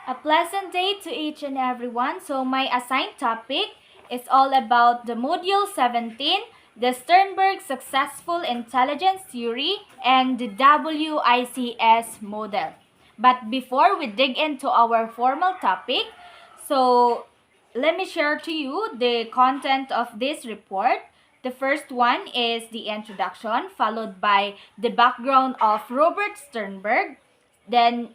A pleasant day to each and everyone. So my assigned topic is all about the Module 17, the Sternberg Successful Intelligence Theory and the WICS model. But before we dig into our formal topic, so let me share to you the content of this report. The first one is the introduction, followed by the background of Robert Sternberg, then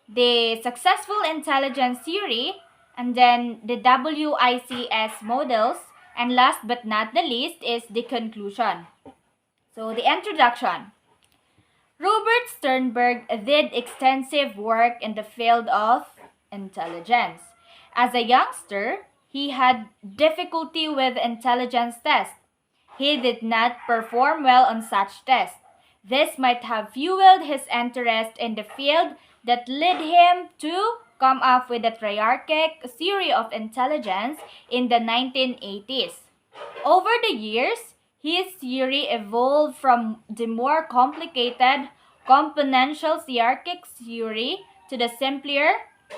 the successful intelligence theory, and then the WICS models, and last but not the least is the conclusion. So the introduction. Robert Sternberg did extensive work in the field of intelligence. As a youngster, he had difficulty with intelligence tests. He did not perform well on such tests. This might have fueled his interest in the field that led him to come up with the triarchic theory of intelligence in the 1980s. Over the years, his theory evolved from the more complicated componential triarchic theory to the simpler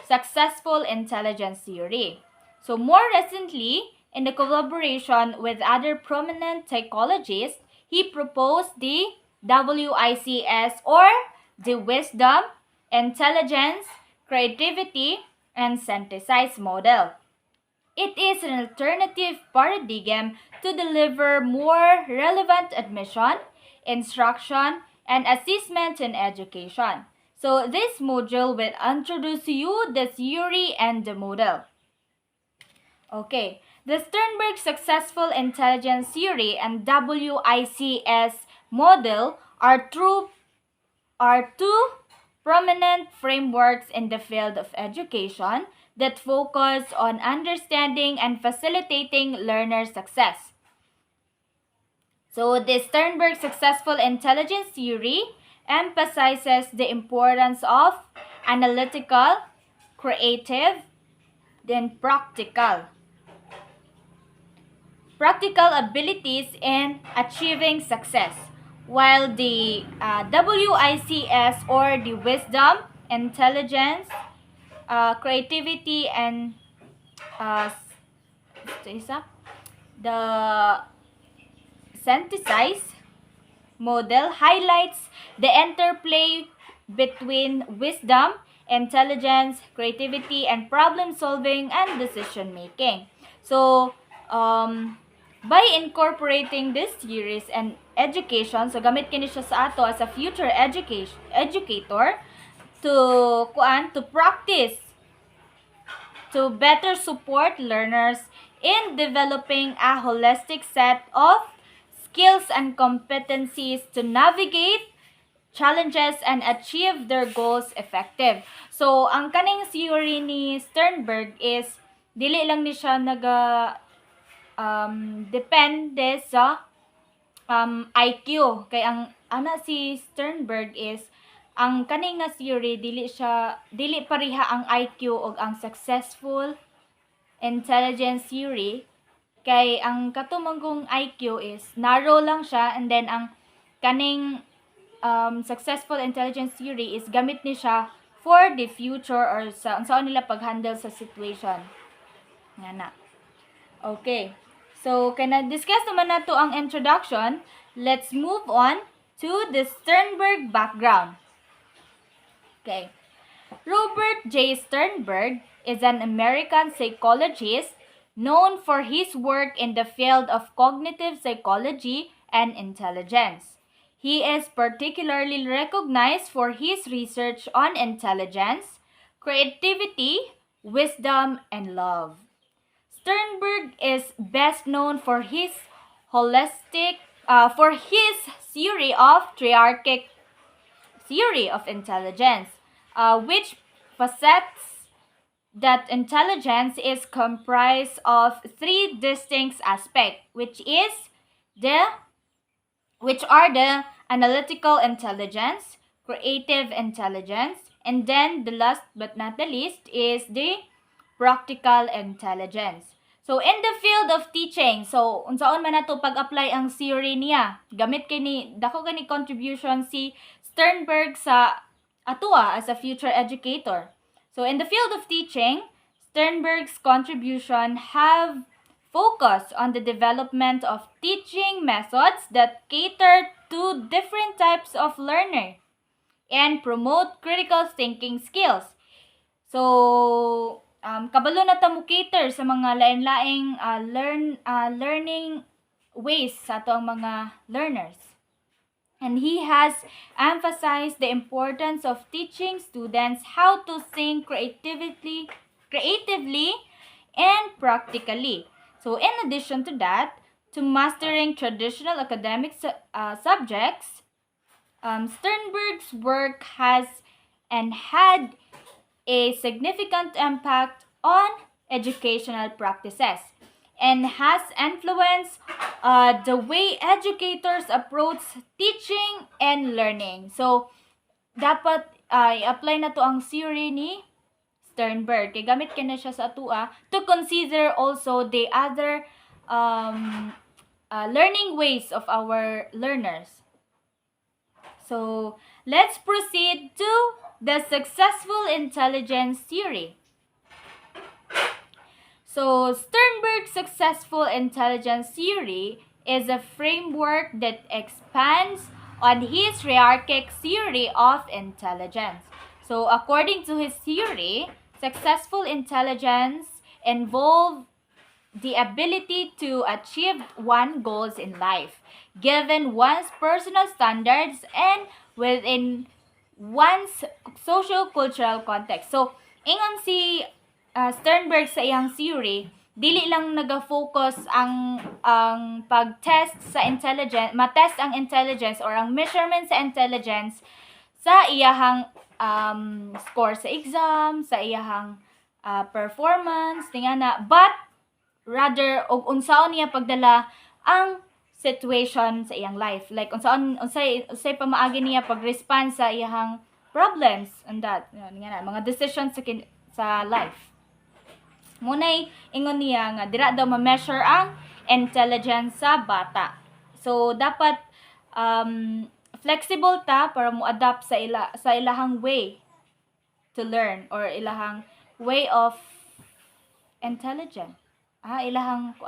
successful intelligence theory. So more recently, in the collaboration with other prominent psychologists, he proposed the WICS, or the wisdom, intelligence, creativity, and synthesis model. It is an alternative paradigm to deliver more relevant admission, instruction, and assessment in education. So this module will introduce you the theory and the model. Okay, the Sternberg Successful Intelligence Theory and WICS model are two prominent frameworks in the field of education that focus on understanding and facilitating learner success. So the Sternberg Successful Intelligence Theory emphasizes the importance of analytical, creative, then practical abilities in achieving success, while the WICS, or the wisdom, intelligence, creativity, and the synthesis model highlights the interplay between wisdom, intelligence, creativity, and problem solving and decision making. So by incorporating this theories and education, so gamit kini siya sa ato as a future educator to practice, to better support learners in developing a holistic set of skills and competencies to navigate challenges and achieve their goals effective. So ang kaning theory ni Sternberg is dili lang ni siya depende sa IQ. Kay ang ana si Sternberg is ang kaning nga theory dili pareha ang IQ og ang successful intelligence theory. Kay ang katumanggong IQ is narrow lang siya, and then ang kaning successful intelligence theory is gamit ni siya for the future or saan nila pag-handle sa situation. Nga na. Okay. So, discuss naman nato ang introduction. Let's move on to the Sternberg background. Okay. Robert J. Sternberg is an American psychologist known for his work in the field of cognitive psychology and intelligence. He is particularly recognized for his research on intelligence, creativity, wisdom, and love. Sternberg is best known for his theory of triarchic theory of intelligence, which posits that intelligence is comprised of three distinct aspects, which are the analytical intelligence, creative intelligence, and then the last but not the least is the practical intelligence. So in the field of teaching, so unsaon man nato pag-apply ang theory niya, gamit dako kani contribution si Sternberg sa atua as a future educator. So in the field of teaching, Sternberg's contribution have focused on the development of teaching methods that cater to different types of learner and promote critical thinking skills. So, kabalo na ta mo cater sa mga lain-laing learning ways sa ato ang mga learners. And he has emphasized the importance of teaching students how to think creatively and practically. So in addition to that, to mastering traditional academic subjects, Sternberg's work has and had a significant impact on educational practices and has influenced the way educators approach teaching and learning. So, dapat i-apply na to ang theory ni Sternberg. Kaya gamit ka na siya sa atua to consider also the other learning ways of our learners. So, let's proceed to the successful intelligence theory. So, Sternberg's successful intelligence theory is a framework that expands on his hierarchic theory of intelligence. So, according to his theory, successful intelligence involves the ability to achieve one's goals in life, given one's personal standards and within one's socio-cultural context. So, ingon si Sternberg sa iyang theory, dili lang naga-focus ang pag-test sa intelligence, ma-test ang intelligence or ang measurement sa intelligence sa iyahang score sa exam, sa iyahang performance, tingana, but rather og unsaon niya pagdala ang situation sa iyang life, like unsay pamaagi niya pag-respond sa iyang problems and that nga mga decisions sa life. Munay ingon niya nga dira daw ma-measure ang intelligence sa bata. So dapat flexible ta para mo adapt sa ilahang way to learn or ilahang way of intelligent. Ilahang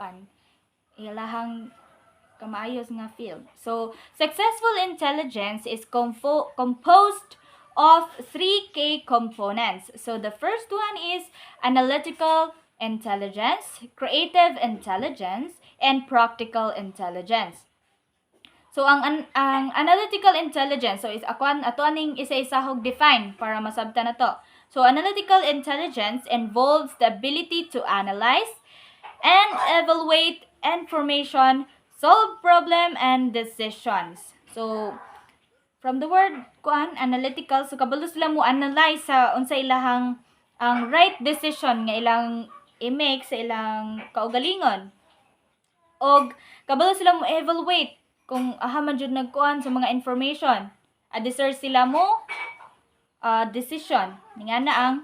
kamaayos nga field. So, successful intelligence is composed of 3 key components. So, the first one is analytical intelligence, creative intelligence, and practical intelligence. So, ang analytical intelligence, so is ato aning isa-isahog define para masabtan na to. So, analytical intelligence involves the ability to analyze and evaluate information, solve problem, and decisions. So, from the word analytical, so kabalo sila mo analyze sa unsa ilahang ang right decision nga ilang i-make sa ilang kaugalingon. Og kabalo sila mo evaluate kung man jud nagkuan sa mga information. Adisir sila mo decision. Ngana ang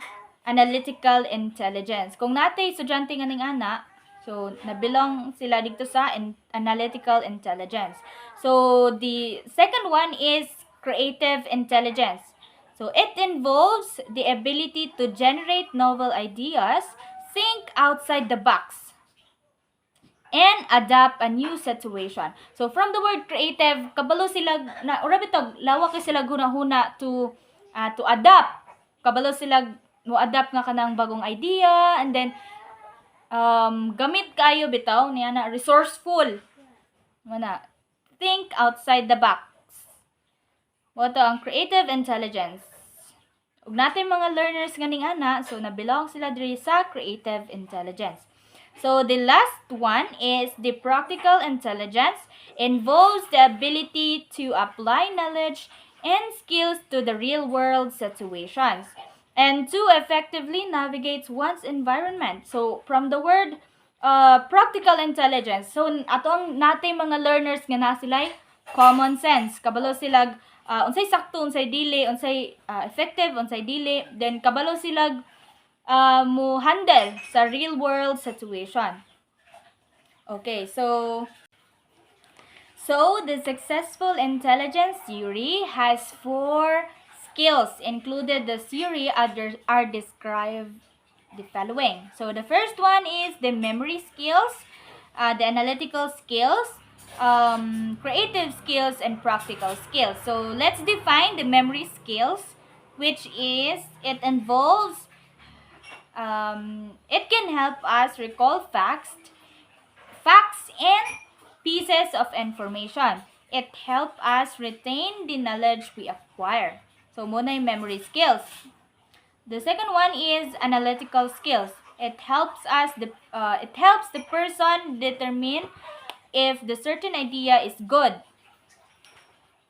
analytical intelligence. Kung natay estudyante nga ning ana, so nabilong sila dito sa analytical intelligence. So the second one is creative intelligence. So it involves the ability to generate novel ideas, think outside the box, and adapt a new situation. So from the word creative, kabalo sila na ura bitog lawak kay sila hunahuna to adapt. Kabalo sila mo adapt nga kanang bagong idea, and then gamit kayo bitaw niya na resourceful. Mana think outside the box. Wato ang creative intelligence. Ug natin mga learners ganing ana, so nabilong sila diri sa creative intelligence. So the last one is the practical intelligence, involves the ability to apply knowledge and skills to the real world situations and to effectively navigate one's environment. So from the word practical intelligence, so atong natay mga learners nga na sila'y common sense. Kabalo silag unsay sakto, unsay dili, unsay effective, unsay dili, then kabalo silag mo handle sa real world situation. Okay, so the successful intelligence theory has 4 skills included the theory are described the following. So the first one is the memory skills, the analytical skills, creative skills, and practical skills. So let's define the memory skills, which is it involves it can help us recall facts and pieces of information. It helps us retain the knowledge we acquire. So muna yung memory skills. The second one is analytical skills. It helps the person determine if the certain idea is good.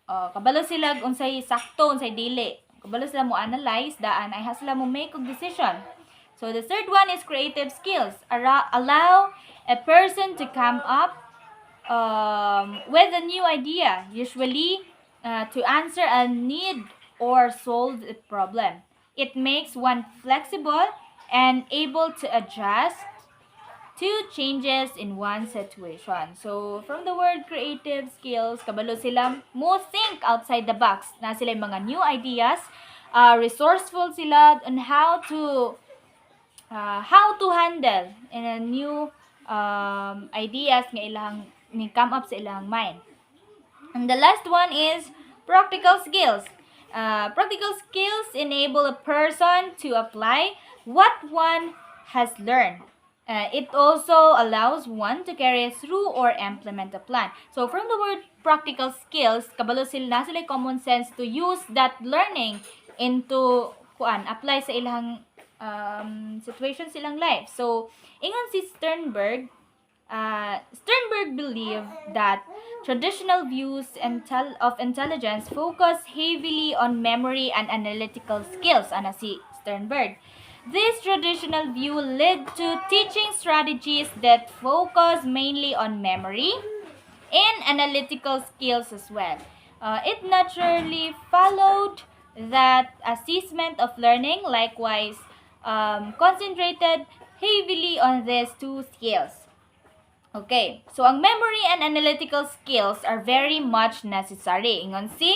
Kabalo sila unsay sakto, unsay dili. Kabalo sila mo analyze, daan ay sila mo make a decision. So the third one is creative skills. Allow a person to come up with a new idea, usually to answer a need or solve a problem. It makes one flexible and able to adjust to changes in one situation. So, from the word creative skills, kabalo sila mo think outside the box. Na sila yung mga new ideas, resourceful sila on how to handle in a new ideas nga ilang ni come up sa ilang mind. And the last one is practical skills. Practical skills enable a person to apply what one has learned. It also allows one to carry through or implement a plan. So from the word practical skills, kabalo sila common sense to use that learning into apply sa ilang situations silang life. So ingon si Sternberg believed that traditional views of intelligence focus heavily on memory and analytical skills, ana si Sternberg. This traditional view led to teaching strategies that focus mainly on memory and analytical skills as well. It naturally followed that assessment of learning likewise concentrated heavily on these two skills. Okay, so ang memory and analytical skills are very much necessary. Ingon si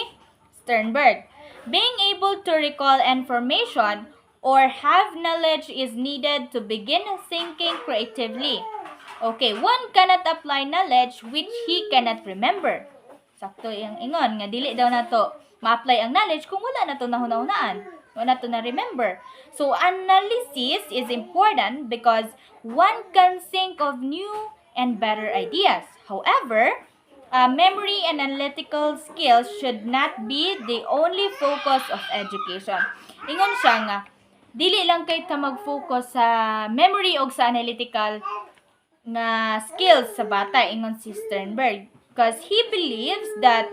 Sternberg. Being able to recall information or have knowledge is needed to begin thinking creatively. Okay, one cannot apply knowledge which he cannot remember. Sakto yung ingon, nga dili daw na to ma-apply ang knowledge kung wala na to nahuna-hunaan. Wala na to na-remember. So, analysis is important because one can think of new and better ideas. However, memory and analytical skills should not be the only focus of education. Ingon siya nga, dili lang kay ta mag-focus sa memory o sa analytical na skills sa bata, ingon si Sternberg. Because he believes that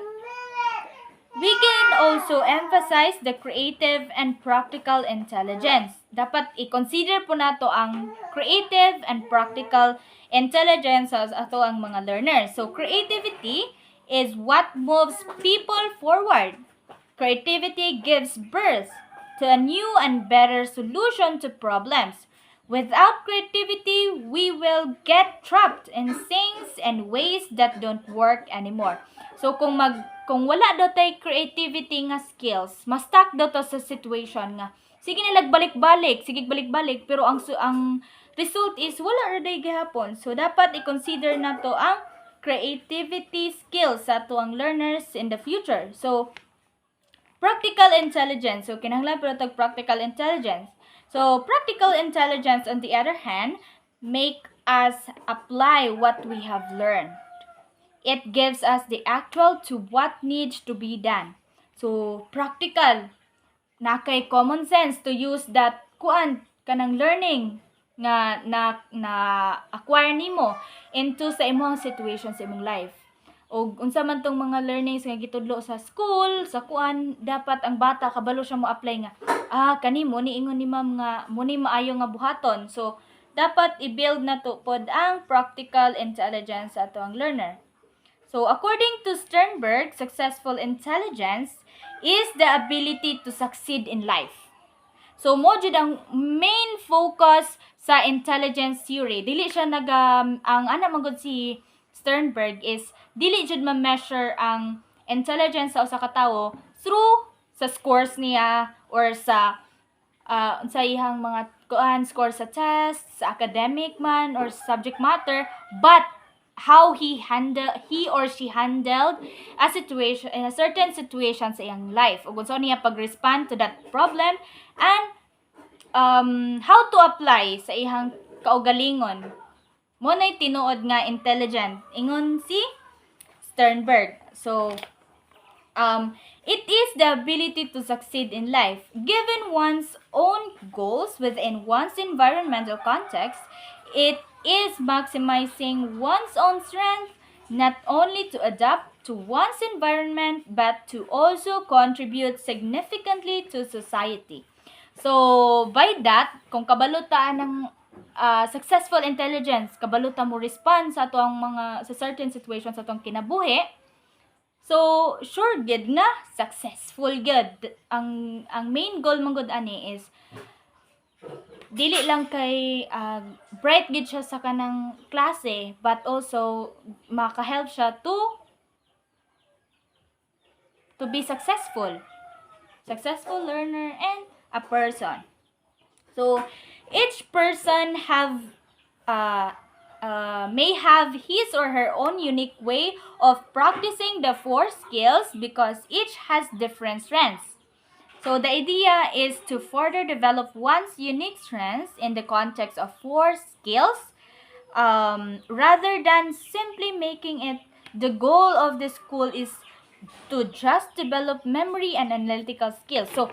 we can also emphasize the creative and practical intelligence. Dapat i-consider po nato ang creative and practical intelligence sa ato ang mga learners. So, creativity is what moves people forward. Creativity gives birth to a new and better solution to problems. Without creativity, we will get trapped in things and ways that don't work anymore. So kung wala daw tay creativity nga skills, ma-stuck daw to sa situation nga sige nilag balik-balik, pero ang result is wala ra day gihapon. So dapat i-consider nato ang creativity skills sa ato ang learners in the future. So practical intelligence. So, kinahanglan pero tag practical intelligence. So, practical intelligence, on the other hand, make us apply what we have learned. It gives us the actual to what needs to be done. So, practical. Na kay common sense to use that kanang learning nga na acquire nimo into sa imong situation sa imong life. O unsa man tong mga learnings nga gitudlo sa school, sa dapat ang bata kabalo siya mo apply nga kanimo ni ingon ni ma'am nga muni maayo nga buhaton. So dapat i-build na to pod ang practical intelligence sa ato ang learner. So according to Sternberg, successful intelligence is the ability to succeed in life. So mo jud ang main focus sa intelligence theory. Dili siya ang man gud si Sternberg is dili jud ma-measure ang intelligence sa usa ka tawo through sa scores niya or sa sa ihang mga score sa test, sa academic man or subject matter, but how he or she handled a situation in a certain situation sa iyang life, ug unsa niya pag-respond to that problem, and how to apply sa ihang kaugalingon. Mo nay tinuod nga intelligent ingon si Sternberg. So it is the ability to succeed in life. Given one's own goals within one's environmental context, it is maximizing one's own strength, not only to adapt to one's environment, but to also contribute significantly to society. So, by that, kung kabalutaan ng successful intelligence, kabalutan mo respond sa atong mga sa certain situations sa atong kinabuhi, so, sure good nga, successful good. Ang main goal mong good ani is, dili lang kay bright good siya sa kanang klase, but also maka-help siya to be successful. Successful learner and a person. So, each person may have his or her own unique way of practicing the 4 skills because each has different strengths. So the idea is to further develop one's unique strengths in the context of 4 skills, rather than simply making it the goal of the school is to just develop memory and analytical skills. So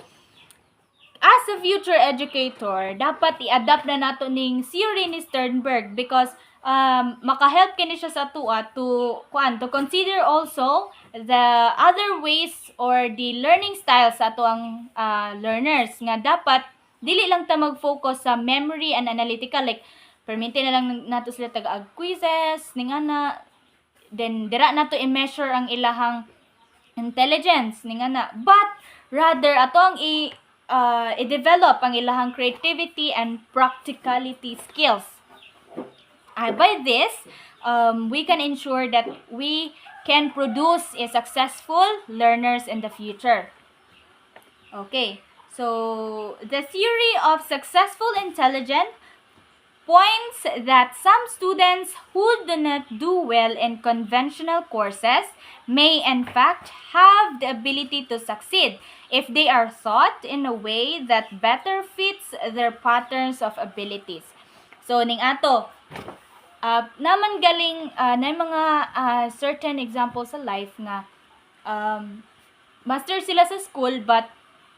as a future educator, dapat i-adapt na nato ning theory ni Sternberg because maka-help kini siya sa tuwa to consider also the other ways or the learning styles sa atuang learners nga dapat dili lang ta mag-focus sa memory and analytical, like perminti na lang nato sila taga-ag quizzes ningana, then dira nato i-measure ang ilahang intelligence ningana, but rather atong i-develop ang ilahang creativity and practicality skills. By this, we can ensure that we can produce a successful learners in the future. Okay, so the theory of successful intelligence points that some students who do not do well in conventional courses may in fact have the ability to succeed if they are taught in a way that better fits their patterns of abilities. So, ning ato, naman galing na mga certain examples sa life nga master sila sa school but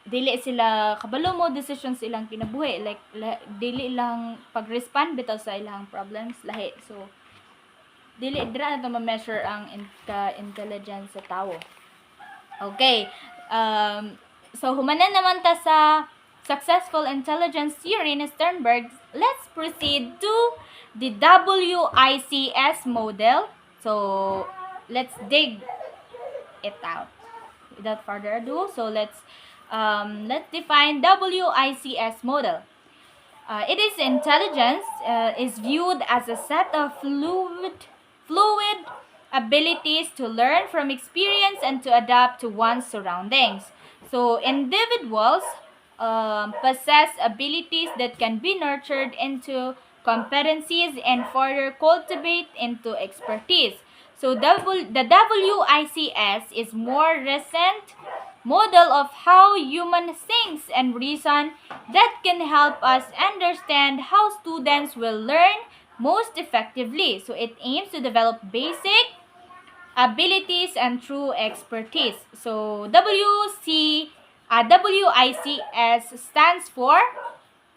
dili sila kabalo mo decisions ilang kinabuhi, like dili lang pag-respond bitaw sa ilang problems lahi. So dili dira na to ma-measure ang intelligence sa tao. Okay, so humanan naman ta sa successful intelligence theory ni Sternberg. Let's proceed to the WICS model. So let's dig it out without further ado. So let's define WICS model. It is intelligence is viewed as a set of fluid abilities to learn from experience and to adapt to one's surroundings. So individuals possess abilities that can be nurtured into competencies and further cultivate into expertise. So the WICS is more recent model of how human thinks and reason that can help us understand how students will learn most effectively. So it aims to develop basic abilities and true expertise. So WICS stands for,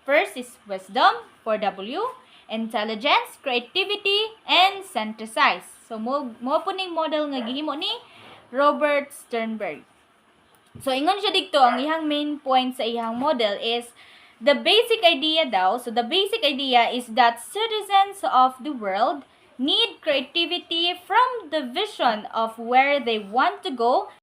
first is wisdom, for W, intelligence, creativity, and synthesis. So mo po ning model nga gihimo ni Robert Sternberg. So ingon siya dito, ang ihang main point sa ihang model is the basic idea daw. So the basic idea is that citizens of the world need creativity from the vision of where they want to go